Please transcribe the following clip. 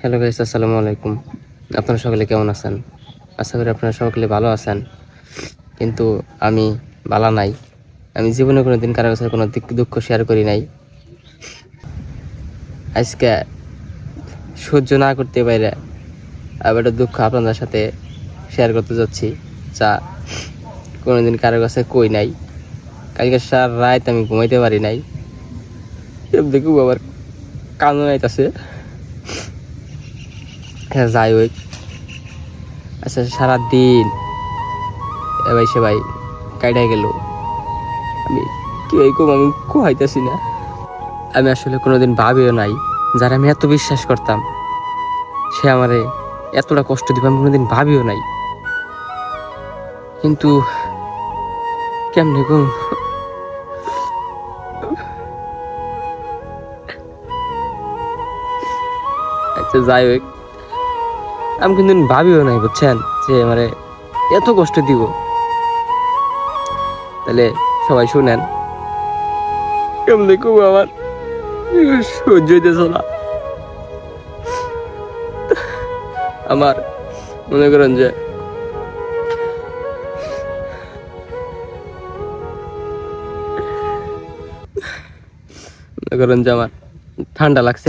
Hello guys, আসসালামু আলাইকুম। আপনারা সকলে কেমন আছেন? আশা করি আপনারা সকলে ভালো আছেন। কিন্তু আমি ভালো নাই। আমি জীবনে কোনোদিন কারো কাছে কোনো দুঃখ শেয়ার করি নাই। আজকে সহ্য না করতে পারে আবার একটা দুঃখ আপনাদের সাথে শেয়ার করতে যাচ্ছি, যা কোনোদিন কারো কাছে কই নাই। কালকে সারা রাত আমি ঘুমাইতে পারি নাই। দেখুন আবার কান্না নাইতাছে। যাই হোক, আচ্ছা সারাদিন এবার সবাই কাইডা গেল। আমি কি কম, আমি কোয়াইতেছি না। আমি আসলে কোনোদিন ভাবিও নাই যারা আমি এত বিশ্বাস করতাম সে আমারে এতটা কষ্ট দিবে, আমি কোনোদিন ভাবিও নাই। কিন্তু কেমনে গো, আচ্ছা যাই হোক, আমি কিন্তু ভাবিও নাই বুঝছেন যে আমারে এত কষ্ট দিব। তাহলে সবাই শুনেন, কেমনে গো আমার সহ্য হইতেছ না। আমার মনে করেন যে আমার ঠান্ডা লাগছে।